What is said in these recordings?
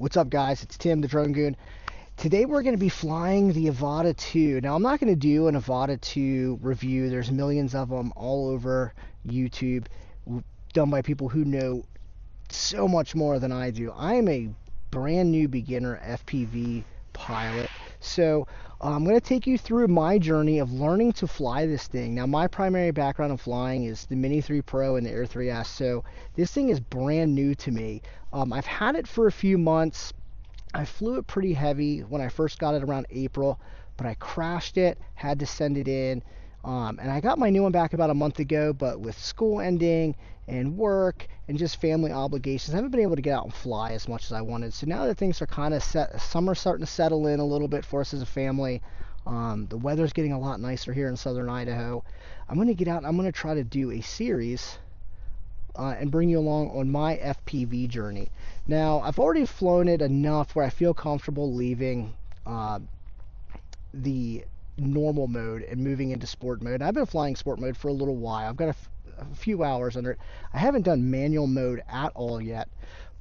What's up, guys? It's Tim, the Drone Goon. Today we're going to be flying the Avata 2. Now, I'm not going to do an Avata 2 review. There's millions of them all over YouTube, done by people who know so much more than I do. I am a brand new beginner FPV pilot, so I'm going to take you through my journey of learning to fly this thing. Now, my primary background in flying is the Mini 3 Pro and the Air 3S, so this thing is brand new to me. I've had it for a few months. I flew it pretty heavy when I first got it around April, but I crashed it, had to send it in, and I got my new one back about a month ago, but with school ending and work and just family obligations, I haven't been able to get out and fly as much as I wanted. So now that things are kind of set, summer's starting to settle in a little bit for us as a family. The weather's getting a lot nicer here in southern Idaho. I'm going to get out and I'm going to try to do a series and bring you along on my FPV journey. Now, I've already flown it enough where I feel comfortable leaving the normal mode and moving into sport mode. I've been flying sport mode for a little while. I've got a few hours under it. I haven't done manual mode at all yet,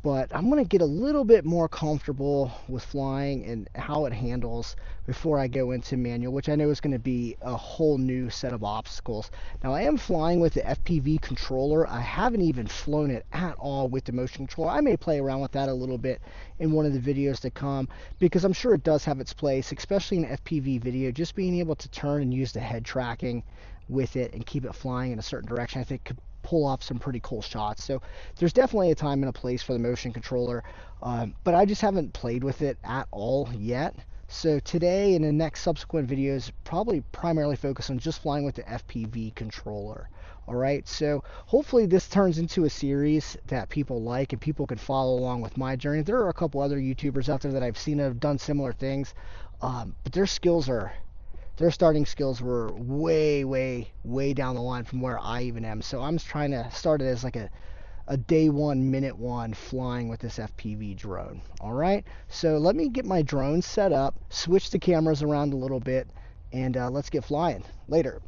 but I'm going to get a little bit more comfortable with flying and how it handles before I go into manual, which I know is going to be a whole new set of obstacles. Now, I am flying with the FPV controller. I haven't even flown it at all with the motion controller. I may play around with that a little bit in one of the videos to come, because I'm sure it does have its place, especially in FPV video. Just being able to turn and use the head tracking with it and keep it flying in a certain direction, I think could pull off some pretty cool shots. So there's definitely a time and a place for the motion controller, but I just haven't played with it at all yet. So today and the next subsequent videos probably primarily focus on just flying with the FPV controller. Alright, so hopefully this turns into a series that people like and people can follow along with my journey. There are a couple other YouTubers out there that I've seen that have done similar things, but their starting skills were way down the line from where I even am. So I'm trying to start it as like a day one, minute one flying with this FPV drone. All right, so let me get my drone set up, switch the cameras around a little bit, and let's get flying. Later.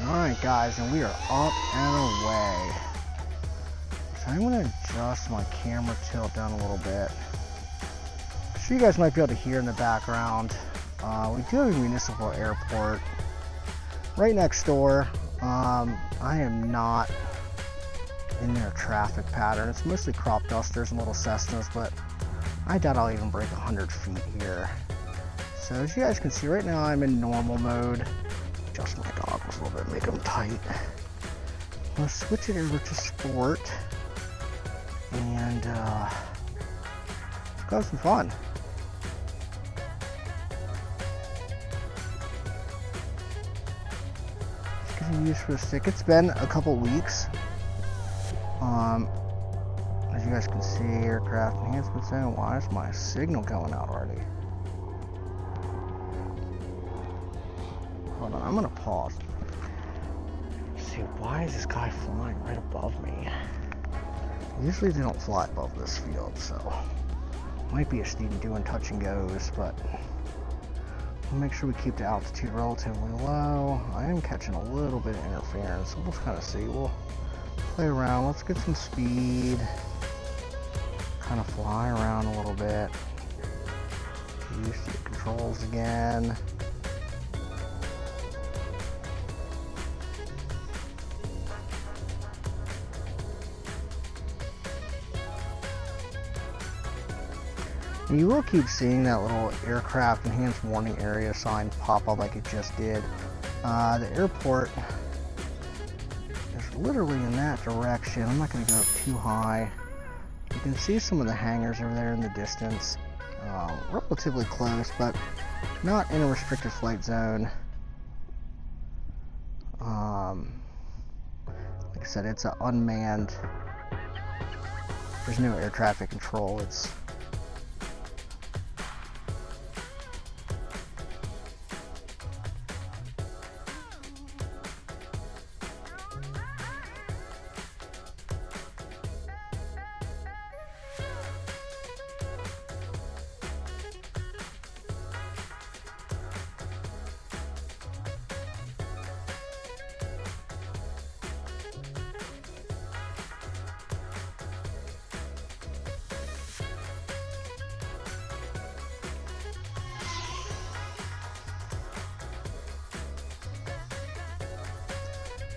All right, guys, and we are up and away. So I'm going to adjust my camera tilt down a little bit, so you guys might be able to hear in the background. We do have a municipal airport right next door. I am not in their traffic pattern. It's mostly crop dusters and little Cessnas, but I doubt I'll even break 100 feet here. So as you guys can see, right now I'm in normal mode. Adjust my goggles a little bit, make them tight. Let's switch it over to sport, and let's go have some fun. Use for the stick. It's been a couple weeks. As you guys can see, aircraft enhancement center. Why is my signal going out already? Hold on, I'm gonna pause. Let's see, why is this guy flying right above me? Usually they don't fly above this field, so might be a student doing touch and goes, but we'll make sure we keep the altitude relatively low. I am catching a little bit of interference, so we'll kind of see. We'll play around. Let's get some speed. Kind of fly around a little bit. Get used to the controls again. And you will keep seeing that little aircraft enhanced warning area sign pop up like it just did. The airport is literally in that direction. I'm not going to go up too high. You can see some of the hangars over there in the distance. Relatively close, but not in a restricted flight zone. Like I said, it's an unmanned. There's no air traffic control. It's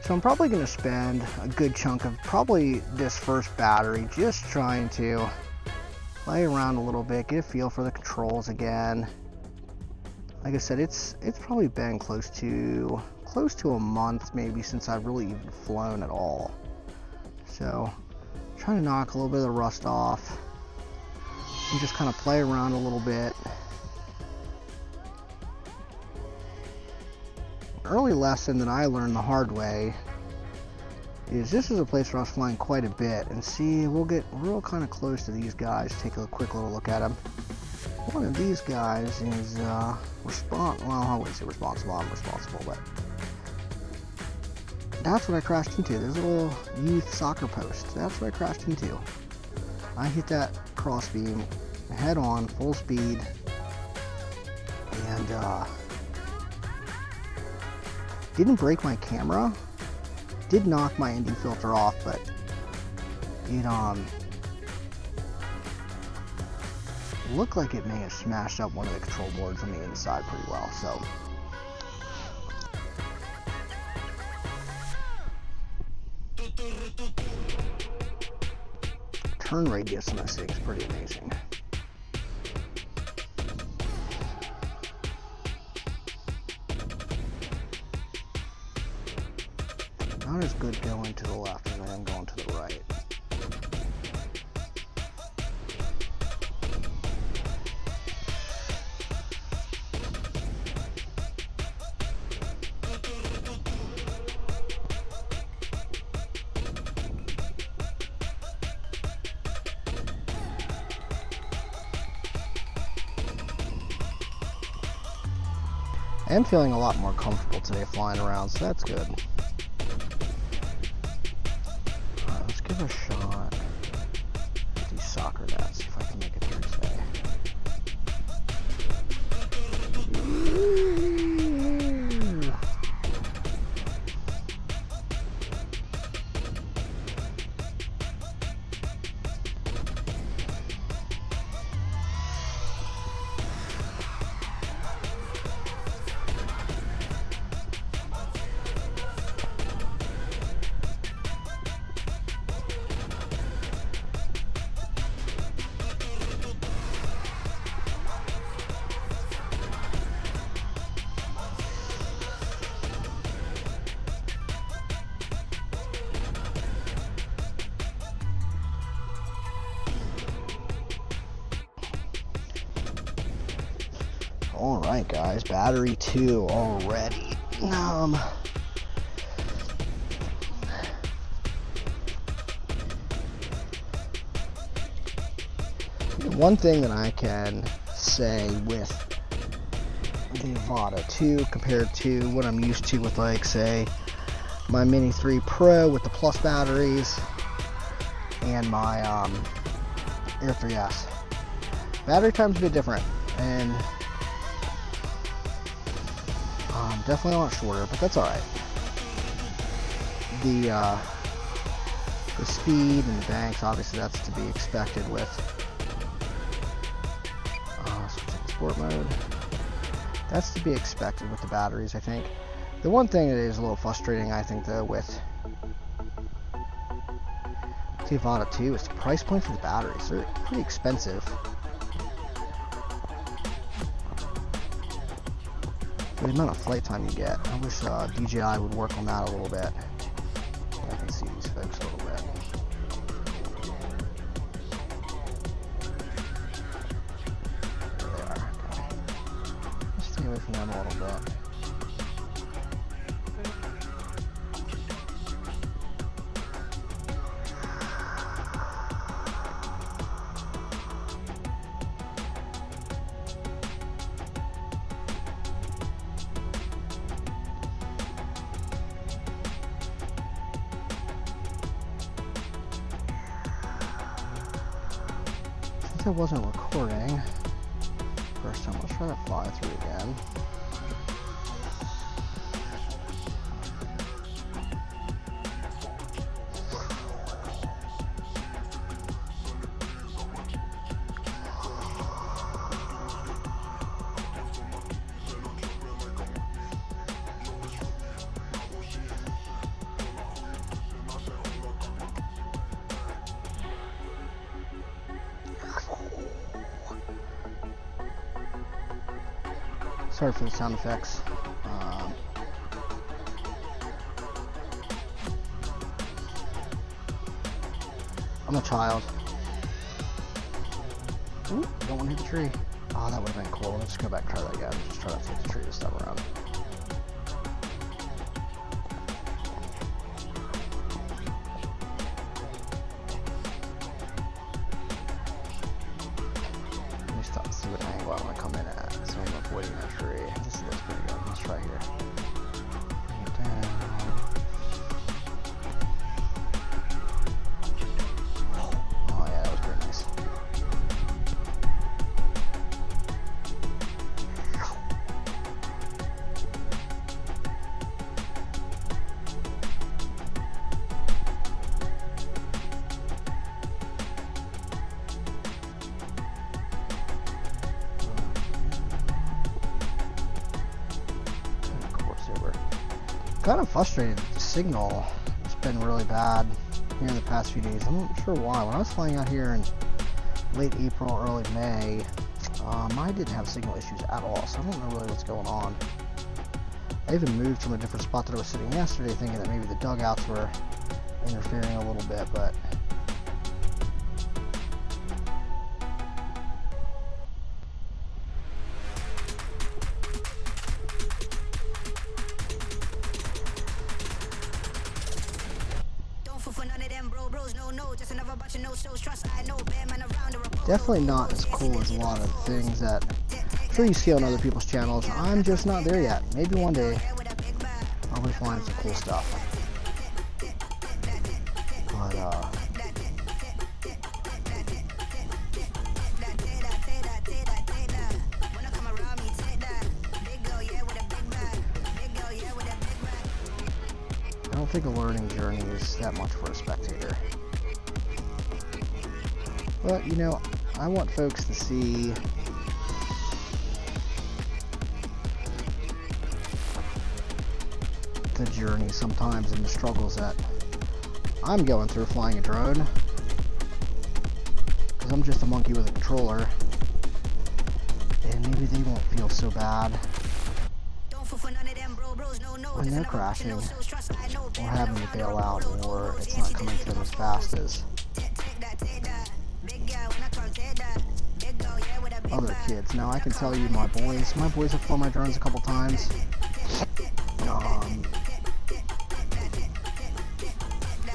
So I'm probably going to spend a good chunk of probably this first battery just trying to play around a little bit, get a feel for the controls again. Like I said, it's probably been close to a month maybe since I've really even flown at all. So trying to knock a little bit of the rust off and just kind of play around a little bit. Early lesson that I learned the hard way is this is a place where I was flying quite a bit, and see, we'll get real kind of close to these guys, take a quick little look at them. One of these guys is well, I wouldn't say responsible, I'm responsible, but that's what I crashed into. There's a little youth soccer post. That's what I crashed into. I hit that cross beam head on, full speed, and didn't break my camera. Did knock my ND filter off, but it looked like it may have smashed up one of the control boards on the inside pretty well. So turn radius on this thing is pretty amazing. Not as good going to the left as I am going to the right. I am feeling a lot more comfortable today flying around, so that's good. Alright, let's give it a shot with these soccer nets, see if I can make it through today. Alright guys, battery 2 already. One thing that I can say with the Avata 2 compared to what I'm used to with, like, say, my Mini 3 Pro with the plus batteries and my Air 3S. Battery time's a bit different, and definitely a lot shorter, but that's alright. The speed and the banks, obviously that's to be expected with switching to sport mode. That's to be expected with the batteries, I think. The one thing that is a little frustrating, I think, though, with the Avata 2 is the price point for the batteries. They're pretty expensive. The amount of flight time you get. I wish DJI would work on that a little bit. I can see these folks a little bit. There they are. Okay. Let's stay away from them a little bit. It wasn't recording first time. Let's try to fly through again. Sorry for the sound effects. I'm a child. Ooh, don't want to hit the tree. Oh, that would have been cool. Let's go back and try that again. Just try to flip the tree this time around. Let me stop and see what angle I want to come in at. So I'm avoiding that tree. This looks pretty good. Let's try here. Bring it down. Oh yeah, that was pretty nice. Kind of frustrated. The signal has been really bad here in the past few days. I'm not sure why. When I was flying out here in late April, early May, I didn't have signal issues at all, so I don't know really what's going on. I even moved from a different spot that I was sitting yesterday, thinking that maybe the dugouts were interfering a little bit, but definitely not as cool as a lot of things that I'm sure you see on other people's channels. I'm just not there yet. Maybe one day I'll be flying some cool stuff. But I don't think a learning journey is that much for a spectator. But, you know, I want folks to see the journey sometimes and the struggles that I'm going through flying a drone. Because I'm just a monkey with a controller. And maybe they won't feel so bad when they're crashing or having to bail out, or it's not coming to them as fast as other kids. Now I can tell you my boys have flown my drones a couple times.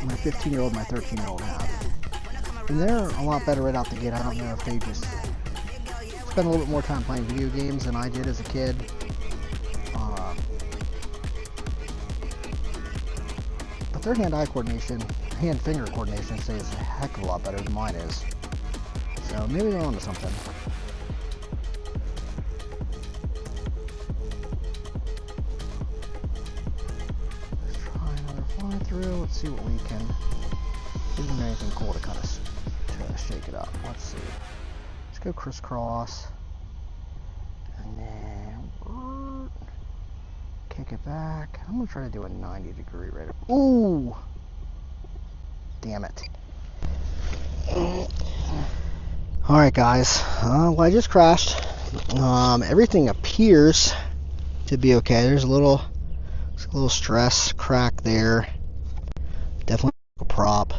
My 15-year-old, my 13-year-old have. And they're a lot better right out the gate. I don't know if they just spend a little bit more time playing video games than I did as a kid. But their hand-eye coordination, hand-finger coordination stays a heck of a lot better than mine is. So maybe they're onto something. Let's try another fly through. Let's see what we can. Isn't there anything cool to kind of shake it up? Let's see. Let's go crisscross. And then kick it back. I'm gonna try to do a 90-degree right up. Ooh! Damn it. Alright guys, well, I just crashed. Everything appears to be okay. There's a little stress crack there. Definitely a prop.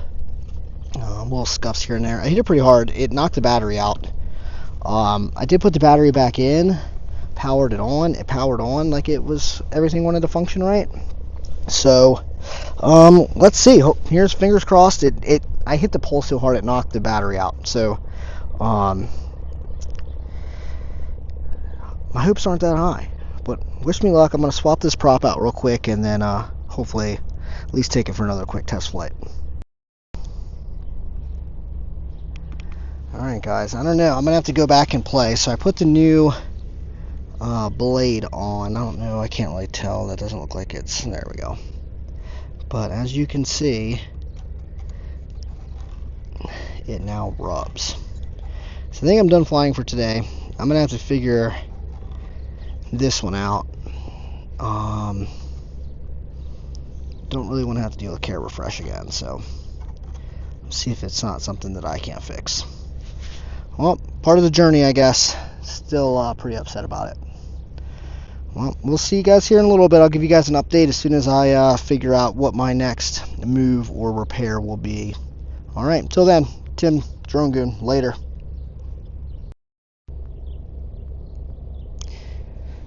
Little scuffs here and there. I hit it pretty hard. It knocked the battery out. I did put the battery back in, powered it on. It powered on like it was, everything wanted to function right. So, let's see. Here's fingers crossed. I hit the pole so hard it knocked the battery out. So, my hopes aren't that high. But wish me luck. I'm going to swap this prop out real quick and then hopefully at least take it for another quick test flight. Alright guys, I don't know. I'm going to have to go back and play. So I put the new blade on. I don't know. I can't really tell. That doesn't look like it's... There we go. But as you can see, it now rubs. So I think I'm done flying for today. I'm going to have to figure this one out. Don't really want to have to deal with care refresh again. So see if it's not something that I can't fix. Well, part of the journey, I guess. Still pretty upset about it. Well, we'll see you guys here in a little bit. I'll give you guys an update as soon as I figure out what my next move or repair will be. All right, until then, Tim Drone Goon, later.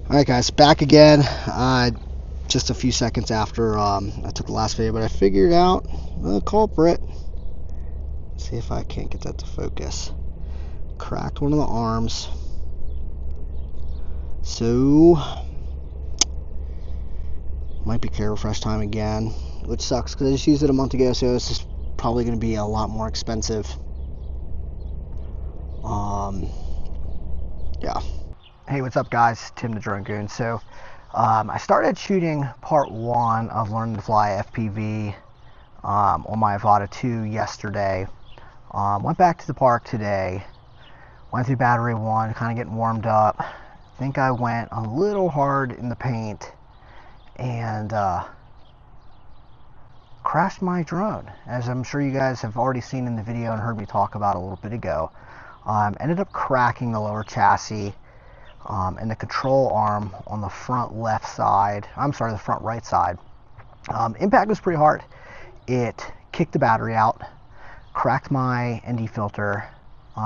All right, guys, back again. Just a few seconds after I took the last video, but I figured out the culprit. Let's see if I can't get that to focus. Cracked one of the arms. So might be care refresh time again, which sucks because I just used it a month ago, so it's just probably going to be a lot more expensive. Yeah. Hey, what's up, guys? Tim the Drone Goon. So I started shooting part 1 of learning to fly FPV on my Avata 2 yesterday. Went back to the park today, went through battery 1, kind of getting warmed up. I think I went a little hard in the paint and crashed my drone, as I'm sure you guys have already seen in the video and heard me talk about a little bit ago. Ended up cracking the lower chassis and the control arm on the front left side. I'm sorry, the front right side. Impact was pretty hard. It kicked the battery out, cracked my ND filter,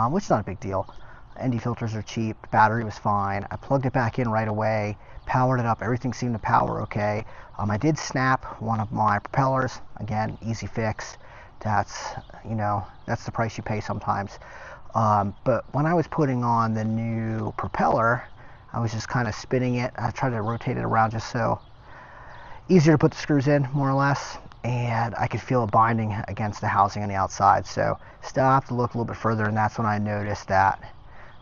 which is not a big deal. ND filters are cheap. Battery was fine. I plugged it back in right away, powered it up. Everything seemed to power okay. I did snap one of my propellers. Again, easy fix. That's, you know, that's the price you pay sometimes. But when I was putting on the new propeller, I was just kind of spinning it. I tried to rotate it around just so easier to put the screws in, more or less. And I could feel it binding against the housing on the outside. So stopped to look a little bit further, and that's when I noticed that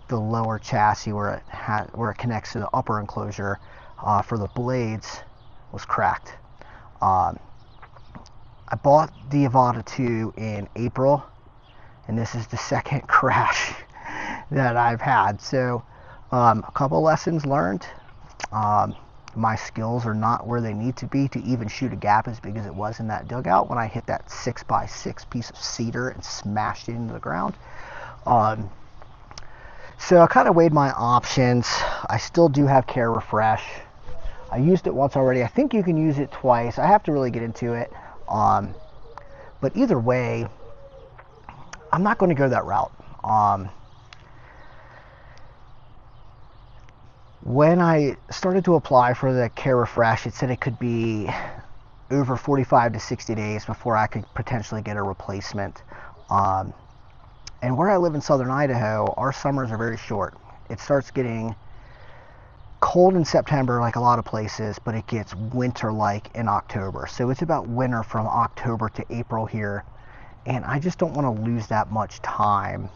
the lower chassis where it connects to the upper enclosure for the blades was cracked. I bought the Avata 2 in April, and this is the second crash that I've had. So a couple lessons learned. My skills are not where they need to be to even shoot a gap as big as it was in that dugout when I hit that 6x6 piece of cedar and smashed it into the ground. So I kind of weighed my options. I still do have care refresh. I used it once already. I think you can use it twice. I have to really get into it. But either way, I'm not going to go that route. When I started to apply for the care refresh, it said it could be over 45 to 60 days before I could potentially get a replacement. And where I live in southern Idaho, our summers are very short. It starts getting cold in September, like a lot of places, but it gets winter-like in October. So it's about winter from October to April here, and I just don't want to lose that much time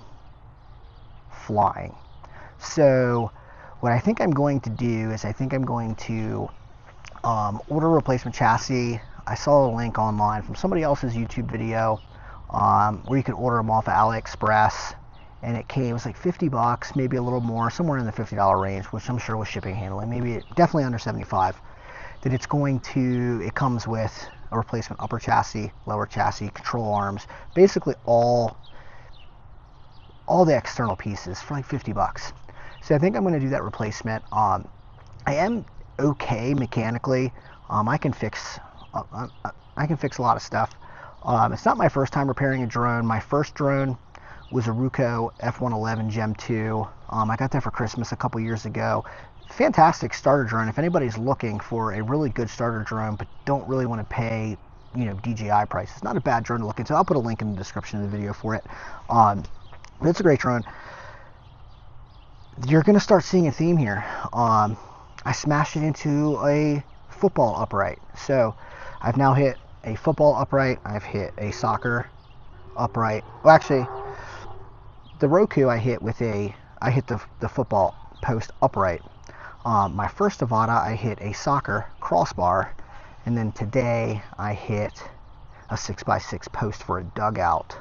flying. So what I think I'm going to do is I think I'm going to order a replacement chassis. I saw a link online from somebody else's YouTube video where you could order them off of AliExpress, and it was like 50 bucks, maybe a little more, somewhere in the $50 range, which I'm sure was shipping and handling, maybe definitely under 75. That it comes with a replacement upper chassis, lower chassis, control arms, basically all the external pieces for like 50 bucks. So I think I'm going to do that replacement. I am okay mechanically. I can fix a lot of stuff. It's not my first time repairing a drone. My first drone was a Ruco F111 Gem 2. I got that for Christmas a couple years ago. Fantastic starter drone. If anybody's looking for a really good starter drone but don't really want to pay, you know, DJI price, it's not a bad drone to look into. I'll put a link in the description of the video for it. But it's a great drone. You're going to start seeing a theme here. I smashed it into a football upright. So I've now hit a football upright. I've hit a soccer upright. Well, actually, the Roku I hit the football post upright. My first Avata, I hit a soccer crossbar, and then today I hit a 6x6 post for a dugout,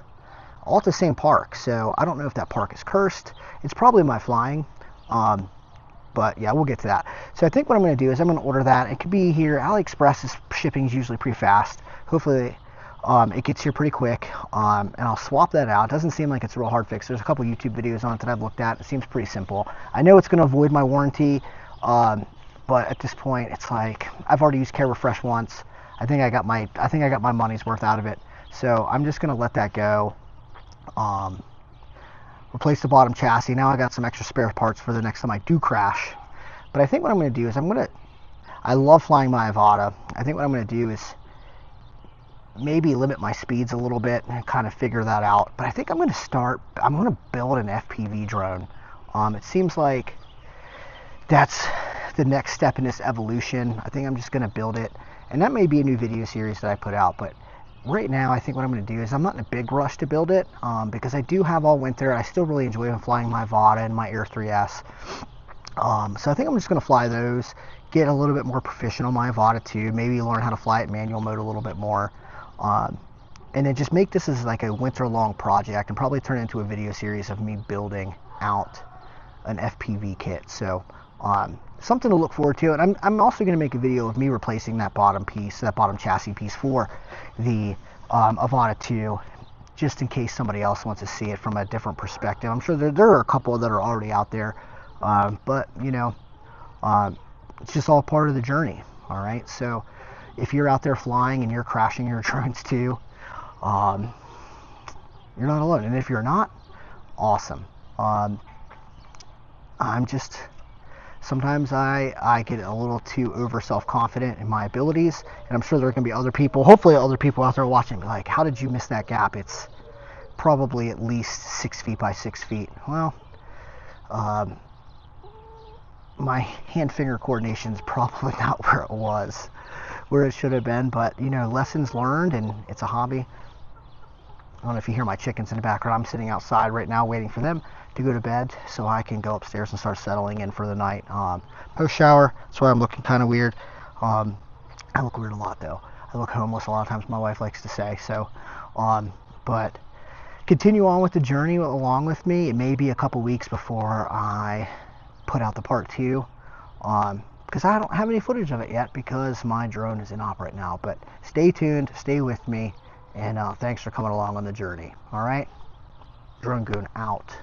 all at the same park. So I don't know if that park is cursed. It's probably my flying, but yeah, we'll get to that. So I think what I'm going to do is I'm going to order that. It could be here. AliExpress shipping is usually pretty fast. Hopefully it gets here pretty quick, and I'll swap that out. It doesn't seem like it's a real hard fix. There's a couple YouTube videos on it that I've looked at. It seems pretty simple. I know it's going to avoid my warranty, but at this point, it's like I've already used Care Refresh once. I think I got my money's worth out of it. So I'm just gonna let that go. Replace the bottom chassis. Now I got some extra spare parts for the next time I do crash. But I think what I'm gonna do is I love flying my Avata. I think what I'm gonna do is maybe limit my speeds a little bit and kind of figure that out. But I think I'm gonna build an FPV drone. It seems like that's the next step in this evolution. I think I'm just gonna build it, and that may be a new video series that I put out. But right now, I think what I'm gonna do is I'm not in a big rush to build it, because I do have all winter. I still really enjoy flying my Avata and my Air 3S. So I think I'm just gonna fly those, get a little bit more proficient on my Avata too, maybe learn how to fly it manual mode a little bit more. And then just make this as like a winter-long project and probably turn it into a video series of me building out an FPV kit. So something to look forward to. And I'm also going to make a video of me replacing that bottom chassis piece for the Avata 2, just in case somebody else wants to see it from a different perspective. I'm sure there are a couple that are already out there, but you know, it's just all part of the journey. All right, so if you're out there flying and you're crashing your drones too, you're not alone. And if you're not, awesome. Sometimes I get a little too over self-confident in my abilities, and I'm sure there can be other people, hopefully other people out there watching, be like, how did you miss that gap? It's probably at least 6 feet by 6 feet. Well, my hand-finger coordination is probably not where it should have been, but you know, lessons learned, and it's a hobby. I don't know if you hear my chickens in the background. I'm sitting outside right now waiting for them to go to bed so I can go upstairs and start settling in for the night. Post shower, that's why I'm looking kind of weird. I look weird a lot though. I look homeless a lot of times, my wife likes to say. So but continue on with the journey along with me. It may be a couple weeks before I put out the part 2, because I don't have any footage of it yet because my drone is in op right now. But stay tuned, stay with me, and thanks for coming along on the journey. All right, Drone Goon out.